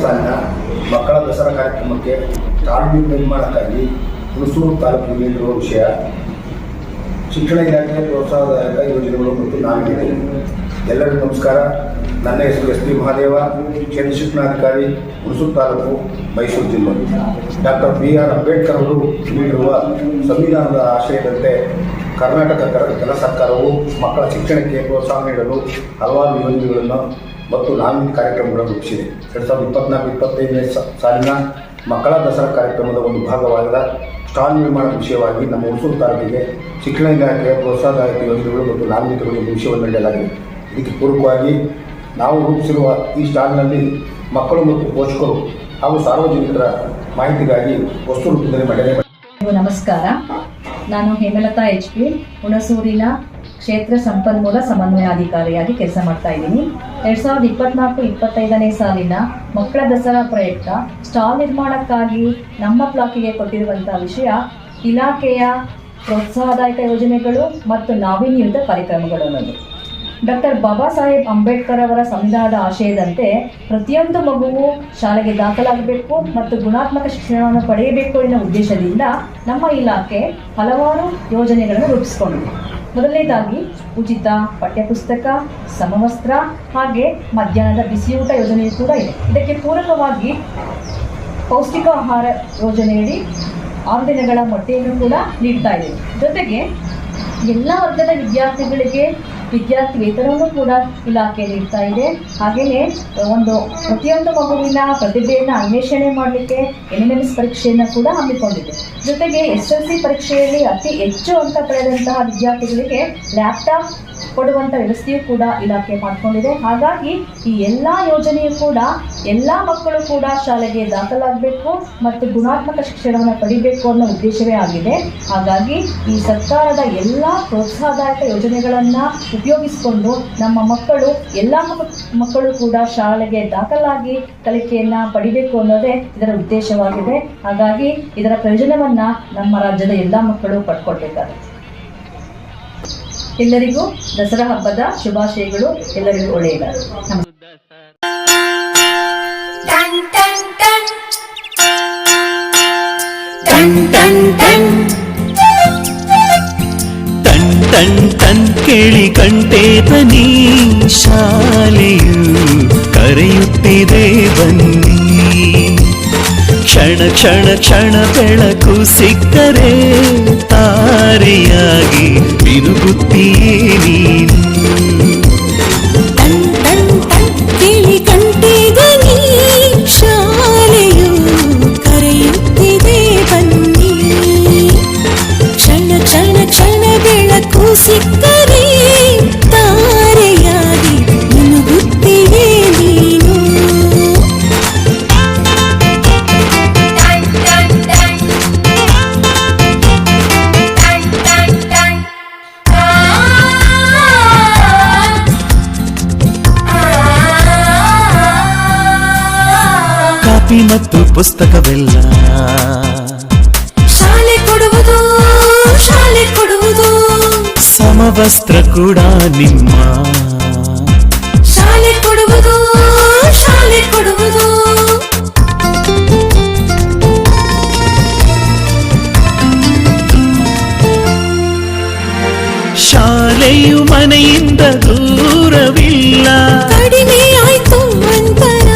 ಸಾಲಿನ ಮಕ್ಕಳ ದಸರಾ ಕಾರ್ಯಕ್ರಮಕ್ಕೆ ಸ್ಟಾಲ್ ನಿರ್ಮಾಣಕ್ಕಾಗಿ ಹುಣಸೂರು ತಾಲೂಕಿಗೆ ನೀಡಿರುವ ವಿಷಯ ಶಿಕ್ಷಣ ಇಲಾಖೆಯ ಪ್ರೋತ್ಸಾಹದಾಯಕ ಯೋಜನೆಗಳು ಮತ್ತು ನಾವೀನ್ಯತೆ. ಎಲ್ಲರಿಗೂ ನಮಸ್ಕಾರ. ನನ್ನ ಹೆಸರು ಎಸ್ ಪಿ ಮಹಾದೇವ, ಕೇಂದ್ರ ಶಿಕ್ಷಣಾಧಿಕಾರಿ, ಹುಣಸೂರು ತಾಲೂಕು, ಮೈಸೂರು ಜಿಲ್ಲೆ. ಡಾಕ್ಟರ್ BR ಅಂಬೇಡ್ಕರ್ ಅವರು ನೀಡಿರುವ ಸಂವಿಧಾನದ ಆಶಯದಂತೆ ಕರ್ನಾಟಕ ಕೆಲ ಸರ್ಕಾರವು ಮಕ್ಕಳ ಶಿಕ್ಷಣಕ್ಕೆ ಪ್ರೋತ್ಸಾಹ ನೀಡಲು ಹಲವಾರು ಯೋಜನೆಗಳನ್ನು ಮತ್ತು ನಾವೀನ್ಯ ಕಾರ್ಯಕ್ರಮಗಳನ್ನು ರೂಪಿಸಿದೆ. 2024-25 ಸಾಲಿನ ಮಕ್ಕಳ ದಸರಾ ಕಾರ್ಯಕ್ರಮದ ಒಂದು ಭಾಗವಾದ ಸ್ಟಾಲ್ ನಿರ್ಮಾಣ ವಿಷಯವಾಗಿ ನಮ್ಮ ಹುಣಸೂರು ತಾಲೂಕಿಗೆ ಶಿಕ್ಷಣ ಇಲಾಖೆಯ ಪ್ರೋತ್ಸಾಹದಾಯಕ ಯೋಜನೆಗಳು ಮತ್ತು ನಾವೀನ್ಯತೆಗಳು ಎಂಬ ವಿಷಯವನ್ನು ನೀಡಲಾಗಿದೆ. ಇದಕ್ಕೆ ಪೂರಕವಾಗಿ ನಾವು ರೂಪಿಸಿರುವ ಈ ಸ್ಟಾಲ್ನಲ್ಲಿ ಮಕ್ಕಳು ಮತ್ತು ಪೋಷಕರು ಹಾಗೂ ಸಾರ್ವಜನಿಕರ ಮಾಹಿತಿಗಾಗಿ ವಸ್ತು ರೂಪದಲ್ಲಿ ಮಾಡಿದೆ. ನಮಸ್ಕಾರ, ನಾನು ಹೇಮಲತಾ HP, ಹುಣಸೂರಿನ ಕ್ಷೇತ್ರ ಸಂಪನ್ಮೂಲ ಸಮನ್ವಯಾಧಿಕಾರಿಯಾಗಿ ಕೆಲಸ ಮಾಡ್ತಾ ಇದ್ದೀನಿ. 2024-25 ಸಾಲಿನ ಮಕ್ಕಳ ದಸರಾ ಪ್ರಯುಕ್ತ ಸ್ಟಾಲ್ ನಿರ್ಮಾಣಕ್ಕಾಗಿ ನಮ್ಮ ಬ್ಲಾಕಿಗೆ ಕೊಟ್ಟಿರುವಂತಹ ವಿಷಯ ಇಲಾಖೆಯ ಪ್ರೋತ್ಸಾಹದಾಯಕ ಯೋಜನೆಗಳು ಮತ್ತು ನಾವೀನ್ಯಯುತ ಕಾರ್ಯಕ್ರಮಗಳು ಅನ್ನೋದು. ಡಾಕ್ಟರ್ ಬಾಬಾ ಸಾಹೇಬ್ ಅಂಬೇಡ್ಕರ್ ಅವರ ಸಂವಿಧಾನದ ಆಶಯದಂತೆ ಪ್ರತಿಯೊಂದು ಮಗುವು ಶಾಲೆಗೆ ದಾಖಲಾಗಬೇಕು ಮತ್ತು ಗುಣಾತ್ಮಕ ಶಿಕ್ಷಣವನ್ನು ಪಡೆಯಬೇಕು ಎನ್ನುವ ಉದ್ದೇಶದಿಂದ ನಮ್ಮ ಇಲಾಖೆ ಹಲವಾರು ಯೋಜನೆಗಳನ್ನು ರೂಪಿಸಿಕೊಂಡಿದೆ. ಮೊದಲನೇದಾಗಿ ಉಚಿತ ಪಠ್ಯಪುಸ್ತಕ, ಸಮವಸ್ತ್ರ ಹಾಗೆ ಮಧ್ಯಾಹ್ನದ ಬಿಸಿಯೂಟ ಯೋಜನೆಯು ಕೂಡ ಇದೆ. ಇದಕ್ಕೆ ಪೂರಕವಾಗಿ ಪೌಷ್ಟಿಕ ಆಹಾರ ಯೋಜನೆಯಡಿ 6 ದಿನಗಳ ಮೊಟ್ಟೆಯನ್ನು ಕೂಡ ನೀಡ್ತಾ ಇದೆ. ಜೊತೆಗೆ ಎಲ್ಲ ವರ್ಗದ ವಿದ್ಯಾರ್ಥಿಗಳಿಗೆ ವಿದ್ಯಾರ್ಥಿ ವೇತನವನ್ನು ಕೂಡ ಇಲಾಖೆ ನೀಡ್ತಾ ಇದೆ. ಹಾಗೆಯೇ ಪ್ರತಿಯೊಂದು ಮಗುವಿನ ಪ್ರತಿಭೆಯನ್ನು ಅನ್ವೇಷಣೆ ಮಾಡಲಿಕ್ಕೆ NMS ಪರೀಕ್ಷೆಯನ್ನು ಕೂಡ ಹಮ್ಮಿಕೊಂಡಿದೆ. ಜೊತೆಗೆ SSLC ಪರೀಕ್ಷೆಯಲ್ಲಿ ಅತಿ ಹೆಚ್ಚು ಅಂಕ ಪಡೆದಂತಹ ವಿದ್ಯಾರ್ಥಿಗಳಿಗೆ ಲ್ಯಾಪ್ಟಾಪ್ ಕೊಡುವಂಥ ವ್ಯವಸ್ಥೆಯೂ ಕೂಡ ಇಲಾಖೆ ಮಾಡಿಕೊಂಡಿದೆ. ಹಾಗಾಗಿ ಈ ಎಲ್ಲ ಯೋಜನೆಯು ಕೂಡ ಎಲ್ಲ ಮಕ್ಕಳು ಕೂಡ ಶಾಲೆಗೆ ದಾಖಲಾಗಬೇಕು ಮತ್ತು ಗುಣಾತ್ಮಕ ಶಿಕ್ಷಣವನ್ನು ಪಡಿಬೇಕು ಅನ್ನೋ ಉದ್ದೇಶವೇ ಆಗಿದೆ. ಹಾಗಾಗಿ ಈ ಸರ್ಕಾರದ ಎಲ್ಲ ಪ್ರೋತ್ಸಾಹದಾಯಕ ಯೋಜನೆಗಳನ್ನು ಉಪಯೋಗಿಸಿಕೊಂಡು ನಮ್ಮ ಮಕ್ಕಳು ಎಲ್ಲ ಮಕ್ಕಳು ಕೂಡ ಶಾಲೆಗೆ ದಾಖಲಾಗಿ ಕಲಿಕೆಯನ್ನು ಪಡಿಬೇಕು ಅನ್ನೋದೇ ಇದರ ಉದ್ದೇಶವಾಗಿದೆ. ಹಾಗಾಗಿ ಇದರ ಪ್ರಯೋಜನವನ್ನು ನಮ್ಮ ರಾಜ್ಯದ ಎಲ್ಲ ಮಕ್ಕಳು ಪಡ್ಕೊಳ್ಬೇಕಾಗುತ್ತೆ. ಎಲ್ಲರಿಗೂ ದಸರಾ ಹಬ್ಬದ ಶುಭಾಶಯಗಳು. ಎಲ್ಲರಿಗೂ ಒಳ್ಳೆಯದಾಗಲಿ. ಟನ್ ಕೇಳಿ ಕಂಠೆ ಧ್ವನಿ, ಶಾಲೆಯು ಕರೆಯುತ್ತಿದೆ ಬನ್ನಿ. ಕ್ಷಣ ಕ್ಷಣ ಕ್ಷಣ ಬೆಳಕು ಸಿಕ್ಕರೆ ತಾರೆಯಾಗಿ ತಿರುಗುತ್ತೀಯೇ ನೀನು. ಕೇಳಿ ಕಂಠೆ ಧ್ವನಿ, ಶಾಲೆಯು ಕರೆಯುತ್ತಿದೆ ಬನ್ನಿ. ಕ್ಷಣ ಕ್ಷಣ ಕ್ಷಣ ಬೆಳಕು ಸಿಕ್ಕರೆ ತಾರೆಯಾಗಿ ತಿರುಗುತ್ತೀಯೇ ನೀನು. ಕಾಪಿ ಮತ್ತು ಪುಸ್ತಕವೆಲ್ಲ ಶಾಲೆ ಕೊಡುವುದು, ಶಾಲೆ ಕೊಡುವುದು. ಸಮವಸ್ತ್ರ ಕೂಡ ನಿಮ್ಮ ಶಾಲೆ ಕೊಡುವುದು, ಶಾಲೆ ಕೊಡುವುದು. ಶಾಲೆಯು ಮನೆಯಿಂದ ದೂರವಿಲ್ಲ, ಕಡಿಮೆ ಆಯ್ತು ಅಂತರ.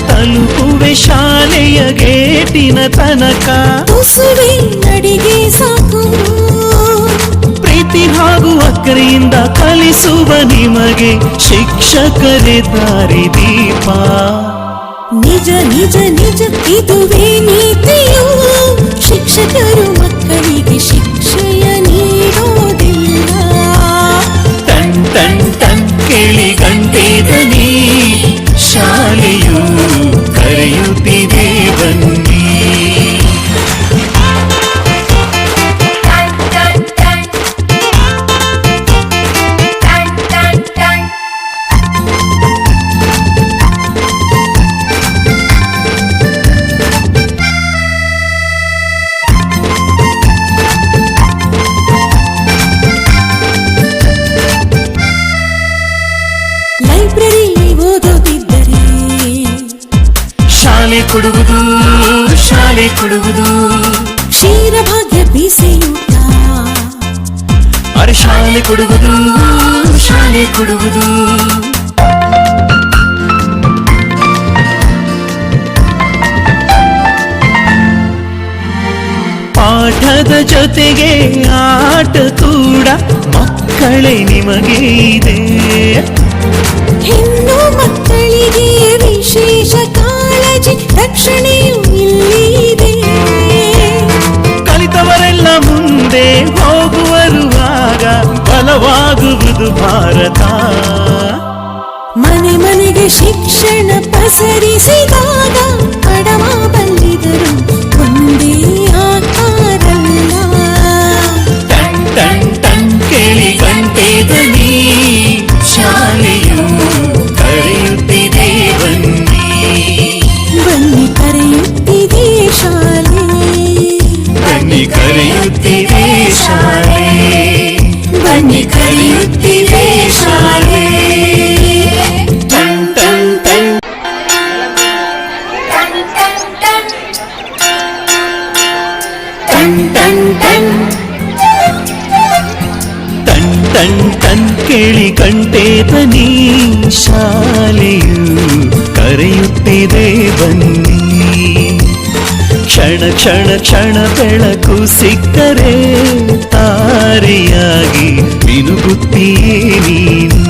ತಲುಪುವೆ ಶಾಲೆಯ ಗೇಟಿನ ತನಕ, ತುಸುವೆ ನಡಿಗೆ ಸಾಕು. ಪ್ರೀತಿ ಹಾಗೂ ಅಕ್ಕರೆಯಿಂದ ಕಲಿಸುವ ನಿಮಗೆ ಶಿಕ್ಷಕರೇ ದಾರಿದೀಪ. ನಿಜ ನಿಜ ನಿಜ ಇದುವೇ ನೀತಿಯು. ಶಿಕ್ಷಕರು ಮಕ್ಕಳಿಗೆ ಶಿಕ್ಷೆಯ ನೀಡೋದಿಲ್ಲ. ಟನ್ ಟನ್ ಟನ್ ಕೇಳಿ ಗಂಟೆ ಧ್ವನಿ, ಶಾಲೆಯು ಕರೆಯುತ್ತಿದೆ ಬನ್ನಿ. ಅರೆ ಶಾಲೆ ಕೊಡುವುದು, ಶಾಲೆ ಕೊಡುವುದು. ಪಾಠದ ಜೊತೆಗೆ ಆಟ ಕೂಡ ಮಕ್ಕಳೇ ನಿಮಗೆ ಇದೆ. ಹೆಣ್ಣು ಮಕ್ಕಳಿಗೆ ವಿಶೇಷ ಕಾಳಜಿ ರಕ್ಷಣೆಯೂ ಇಲ್ಲಿದೆ. ಕಲಿತವರೆಲ್ಲ ಮುಂದೆ ಹೋಗುವರುವಾಗ ಬಲವಾಗುವುದು ಭಾರತ. ಮನೆ ಮನೆಗೆ ಶಿಕ್ಷಣ ಪಸರಿಸಿದಾಗ ಅಡವ ಬಲ್ಲಿದರು ಒಂದೇ ಆಕಾರಲ್ಲ. ಟನ್ ಟನ್ ಟನ್ ಕೇಳಿ ಗಂಟೆ ಧ್ವನಿ, ಶಾಲೆಯು ಕರೆಯುತ್ತಿದೆ ಬನ್ನಿ. ಬನ್ನಿ ಕರೆಯುತ್ತಿದೆ ಶಾಲೆ, ಬನ್ನಿ ಕರೆಯುತ್ತಿದೆ ಶಾಲೆ, ಬನ್ನಿ ಕರೆಯುತ್ತಿದೆ ಶಾಲೆ. Ton ton ton ton ton ton ton ton ton ಕೇಳಿ ಗಂಟೆ ಧ್ವನಿ, ಶಾಲೆಯು ಕರೆಯುತ್ತಿದೆ ಬನ್ನಿ. ಕ್ಷಣ ಕ್ಷಣ ಕ್ಷಣ ಬೆಳಕು ಸಿಕ್ಕರೆ ತಾರೆಯಾಗಿ ಮಿನುಗುತ್ತೀಯೇ ನೀನು.